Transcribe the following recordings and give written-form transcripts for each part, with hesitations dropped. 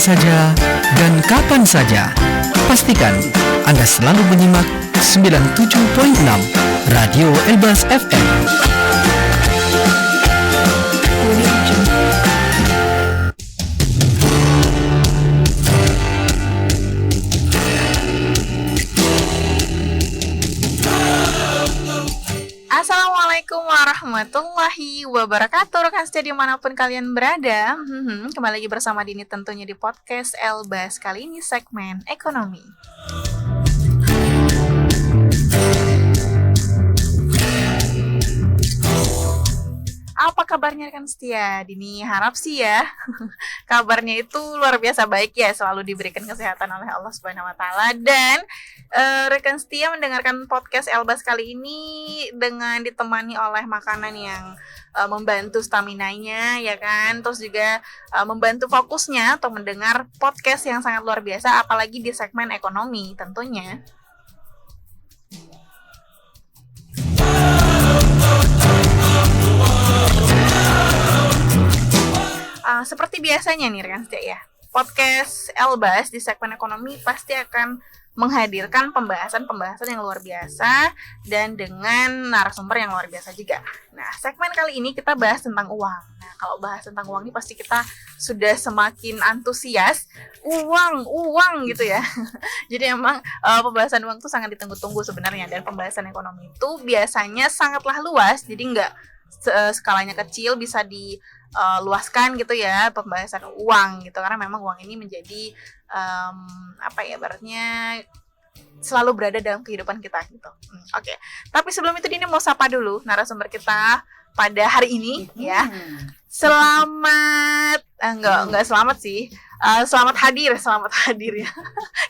saja dan kapan saja. Pastikan Anda selalu menyimak 97.6 Radio Elbas FM. Assalamualaikum warahmatullahi wabarakatuh. Rekan setia dimanapun kalian berada, kembali lagi bersama Dini tentunya di podcast Elbas. Kali ini segmen ekonomi. Apa kabarnya rekan setia? Dini harap sih ya kabarnya itu luar biasa baik ya, selalu diberikan kesehatan oleh Allah Subhanahu wa taala. Dan rekan setia mendengarkan podcast Elbas kali ini dengan ditemani oleh makanan yang membantu stamina-nya ya kan, terus juga membantu fokusnya atau mendengar podcast yang sangat luar biasa, apalagi di segmen ekonomi tentunya. Seperti biasanya nih rekan setia ya, podcast Elbas di segmen ekonomi pasti akan menghadirkan pembahasan-pembahasan yang luar biasa dan dengan narasumber yang luar biasa juga. Nah, segmen kali ini kita bahas tentang uang. Nah, kalau bahas tentang uang ini pasti kita sudah semakin antusias. Uang gitu ya. Jadi emang pembahasan uang itu sangat ditunggu-tunggu sebenarnya, dan pembahasan ekonomi itu biasanya sangatlah luas. Jadi nggak skalanya kecil, bisa diluaskan gitu ya pembahasan uang gitu, karena memang uang ini menjadi ibaratnya selalu berada dalam kehidupan kita gitu. Oke. Tapi sebelum itu Dini mau sapa dulu narasumber kita pada hari ini ya. Selamat enggak selamat sih. Selamat hadir ya.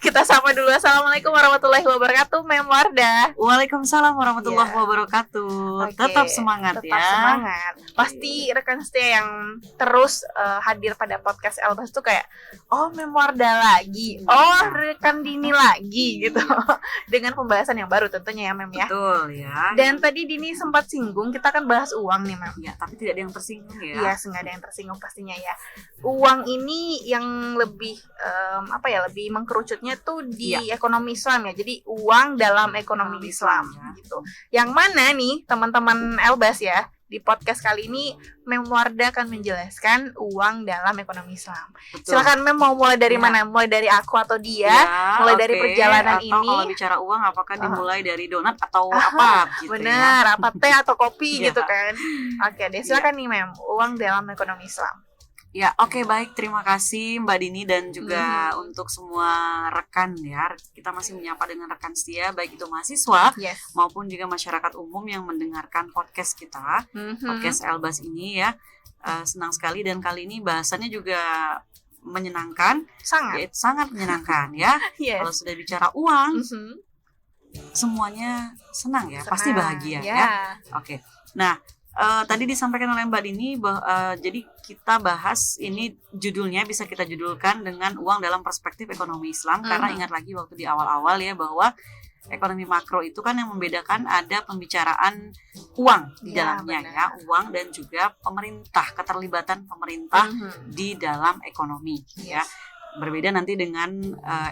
Kita sapa dulu. Assalamualaikum warahmatullahi wabarakatuh, Mem Wardah. Waalaikumsalam warahmatullahi wabarakatuh. Oke, Tetap semangat tetap ya. Semangat. Pasti rekan setia yang terus hadir pada podcast Elbas tuh kayak, oh Mem Wardah lagi, oh rekan Dini lagi gitu. Dengan pembahasan yang baru tentunya ya Mem ya. Betul ya. Dan tadi Dini sempat singgung, kita kan bahas uang nih Mem. Ya, tapi tidak ada yang tersinggung ya. Iya, nggak ada yang tersinggung pastinya ya. Uang ini yang lebih lebih mengkerucutnya tuh di ekonomi Islam ya. Jadi uang dalam ekonomi Islam gitu. Yang mana nih teman-teman Elbas ya, di podcast kali ini Mem Wardah akan menjelaskan uang dalam ekonomi Islam. Betul. Silakan Mem, mau mulai dari mana? Mulai dari aku atau dia? Mulai dari perjalanan atau ini. Kalau bicara uang, apakah dimulai dari donat atau apa gitu. Benar, apa teh atau kopi gitu kan. Oke deh, silakan nih Mem, uang dalam ekonomi Islam. Ya, oke, baik. Terima kasih Mbak Dini dan juga untuk semua rekan ya. Kita masih menyapa dengan rekan setia, baik itu mahasiswa maupun juga masyarakat umum yang mendengarkan podcast kita, podcast Elbas ini ya. Senang sekali, dan kali ini bahasannya juga menyenangkan. Sangat menyenangkan ya. Kalau sudah bicara uang, semuanya senang ya, pasti bahagia ya. Oke. Nah, tadi disampaikan oleh Mbak Dini jadi kita bahas ini, judulnya bisa kita judulkan dengan uang dalam perspektif ekonomi Islam, karena ingat lagi waktu di awal-awal ya, bahwa ekonomi makro itu kan yang membedakan ada pembicaraan uang di dalamnya ya, uang dan juga pemerintah, keterlibatan pemerintah di dalam ekonomi ya. Berbeda nanti dengan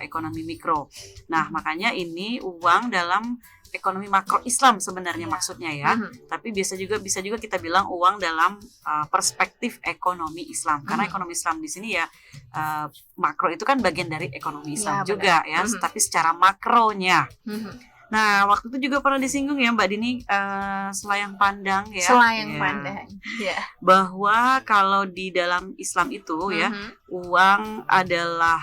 ekonomi mikro. Nah, makanya ini uang dalam ekonomi makro Islam sebenarnya maksudnya ya. Tapi bisa juga kita bilang uang dalam perspektif ekonomi Islam. Karena ekonomi Islam di sini ya makro itu kan bagian dari ekonomi Islam juga ya, tapi secara makronya. Nah, waktu itu juga pernah disinggung ya Mbak Dini, selayang pandang ya. Pandang. Bahwa kalau di dalam Islam itu ya, uang adalah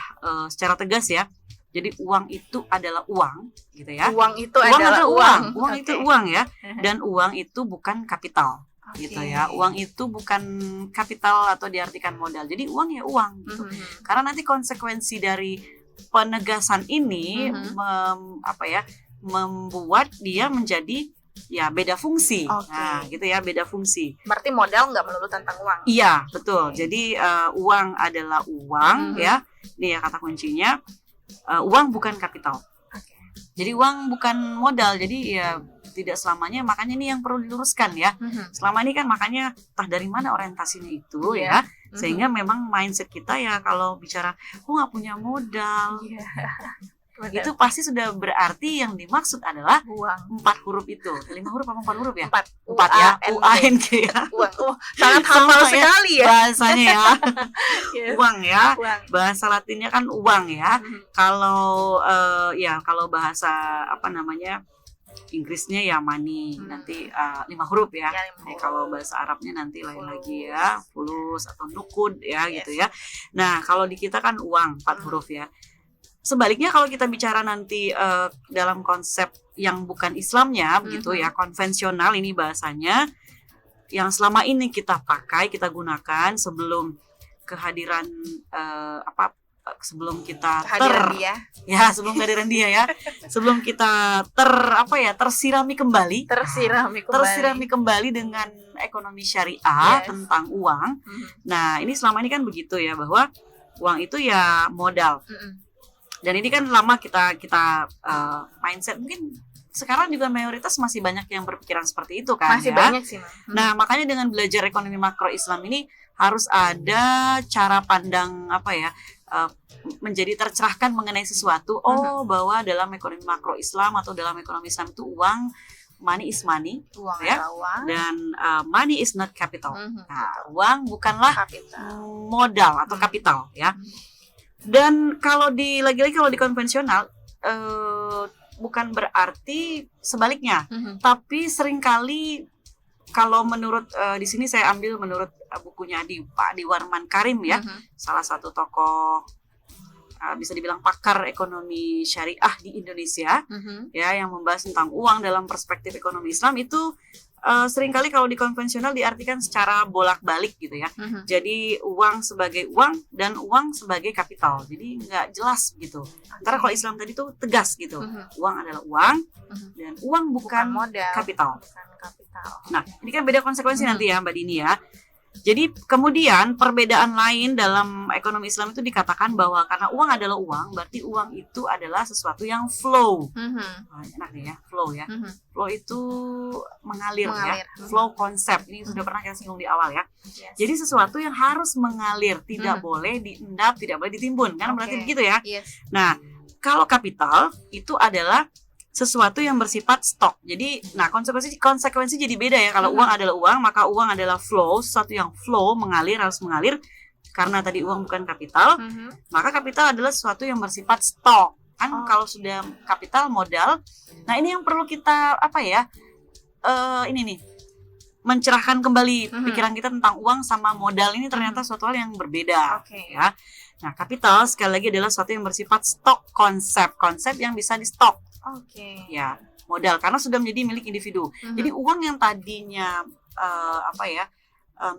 secara tegas ya. Jadi uang itu adalah uang, gitu ya. Uang itu adalah uang. Uang itu uang ya. Dan uang itu bukan kapital, gitu ya. Uang itu bukan kapital atau diartikan modal. Jadi uang ya uang, gitu. Karena nanti konsekuensi dari penegasan ini membuat dia menjadi ya beda fungsi. Nah, gitu ya, beda fungsi. Berarti modal nggak melulu tentang uang. Iya, betul. Jadi uang adalah uang ya. Ini ya kata kuncinya. Uang bukan kapital. Jadi uang bukan modal. Jadi ya tidak selamanya, makanya ini yang perlu diluruskan ya. Selama ini kan makanya entah dari mana orientasinya itu ya. Sehingga memang mindset kita ya kalau bicara nggak punya modal, itu pasti sudah berarti yang dimaksud adalah uang. 4 huruf itu. 5 huruf apa 4 huruf ya? 4 ya. UANG ya. Uang. Sangat hafal sekali ya bahasanya ya. Yes. Uang ya. Uang. Bahasa Latinnya kan uang ya. Kalau kalau bahasa Inggrisnya ya money, nanti 5 huruf ya. Ya, 5 huruf. Kalau bahasa Arabnya nanti lain Fulus. lagi ya, fulus atau nukud ya Yes. gitu ya. Nah, kalau di kita kan uang 4 huruf ya. Sebaliknya kalau kita bicara nanti dalam konsep yang bukan Islamnya begitu ya, konvensional ini bahasanya yang selama ini kita pakai, kita gunakan sebelum kehadiran sebelum kita Kehadiran dia. sebelum kehadiran dia ya, sebelum kita tersirami kembali kembali dengan ekonomi syariah Yes. tentang uang. Nah, ini selama ini kan begitu ya, bahwa uang itu ya modal. Dan ini kan lama kita mindset, mungkin sekarang juga mayoritas masih banyak yang berpikiran seperti itu kan. Masih ya? banyak sih, Mam. Nah, makanya dengan belajar ekonomi makro Islam ini harus ada cara pandang menjadi tercerahkan mengenai sesuatu. Bahwa dalam ekonomi makro Islam atau dalam ekonomi Islam itu uang, money is money, Uang ya. adalah uang. Dan money is not capital. Mhm. Nah, uang bukanlah Kapital. modal atau kapital ya. Dan kalau di konvensional bukan berarti sebaliknya, tapi seringkali kalau menurut di sini saya ambil menurut bukunya Pak Warman Karim ya, salah satu tokoh bisa dibilang pakar ekonomi syariah di Indonesia ya, yang membahas tentang uang dalam perspektif ekonomi Islam itu seringkali kalau di konvensional diartikan secara bolak-balik gitu ya. Jadi uang sebagai uang dan uang sebagai kapital. Jadi nggak jelas gitu. Karena kalau Islam tadi tuh tegas gitu. Uang adalah uang dan uang bukan modal. kapital. Bukan kapital. Nah, ini kan beda konsekuensi nanti ya Mbak Dini ya. Jadi kemudian perbedaan lain dalam ekonomi Islam itu dikatakan bahwa karena uang adalah uang, berarti uang itu adalah sesuatu yang flow. Enak nih ya, flow ya. Flow itu mengalir. Ya. Flow konsep, ini sudah pernah kita singgung di awal ya. Yes. Jadi sesuatu yang harus mengalir, tidak boleh diendap, tidak boleh ditimbun. Kan berarti begitu ya. Yes. Nah, kalau kapital itu adalah sesuatu yang bersifat stok. Jadi, konsekuensi jadi beda ya. Kalau uang adalah uang, maka uang adalah flow, sesuatu yang flow, mengalir, harus mengalir. Karena tadi uang bukan kapital, maka kapital adalah sesuatu yang bersifat stok. Kan kalau sudah kapital, modal. Nah, ini yang perlu kita mencerahkan kembali pikiran kita tentang uang sama modal ini ternyata suatu hal yang berbeda. Ya. Nah, kapital sekali lagi adalah sesuatu yang bersifat stok, konsep yang bisa di stok. Ya, modal karena sudah menjadi milik individu. Jadi uang yang tadinya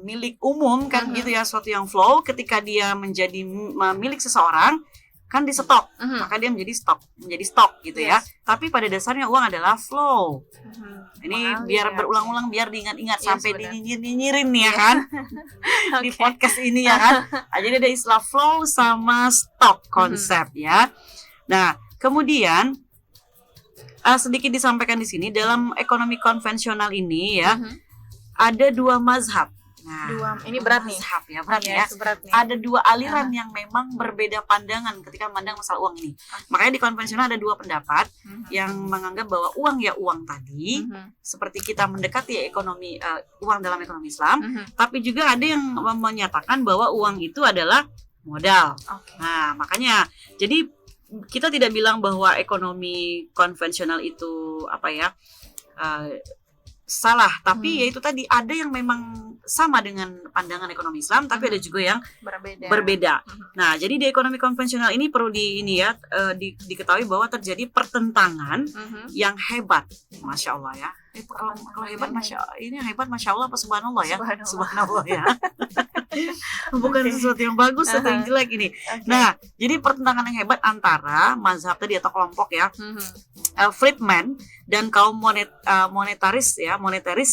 milik umum kan gitu ya, sesuatu yang flow, ketika dia menjadi milik seseorang kan di stok, maka dia menjadi stok gitu ya. Tapi pada dasarnya uang adalah flow. Ini biar berulang-ulang, biar diingat-ingat sampai dinyir-nyinyirin ya kan. Di podcast ini ya kan. Jadi ada istilah flow sama stok konsep ya. Nah, kemudian sedikit disampaikan di sini dalam ekonomi konvensional ini ya, ada 2 mazhab. Nah, ini berat nih. Mazhab ya, berat ya. Berat nih. Ada 2 aliran yang memang berbeda pandangan ketika memandang masalah uang ini. Makanya di konvensional ada 2 pendapat yang menganggap bahwa uang ya uang tadi, seperti kita mendekati ekonomi uang dalam ekonomi Islam, tapi juga ada yang menyatakan bahwa uang itu adalah modal. Nah, makanya jadi kita tidak bilang bahwa ekonomi konvensional itu salah, tapi ya itu tadi ada yang memang sama dengan pandangan ekonomi Islam, tapi ada juga yang berbeda. Nah, jadi di ekonomi konvensional ini perlu diketahui bahwa terjadi pertentangan yang hebat, masya Allah ya. Kalau hebat, masya Allah apa subhanallah ya? Subhanallah ya. Bukan sesuatu yang bagus atau yang jelek ini. Nah, jadi pertentangan yang hebat antara mazhab tadi atau kelompok ya, Friedman dan kaum monetaris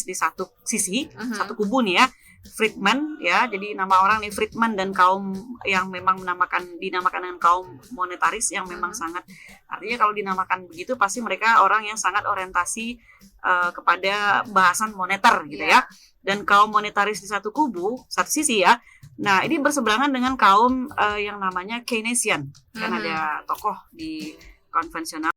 di satu sisi, satu kubu nih ya. Friedman ya, jadi nama orang nih Friedman dan kaum yang memang dinamakan dengan kaum monetaris yang memang sangat, artinya kalau dinamakan begitu pasti mereka orang yang sangat orientasi kepada bahasan moneter gitu ya. Dan kaum monetaris di satu kubu, satu sisi ya, Nah, ini berseberangan dengan kaum yang namanya Keynesian. Kan ada tokoh di konvensional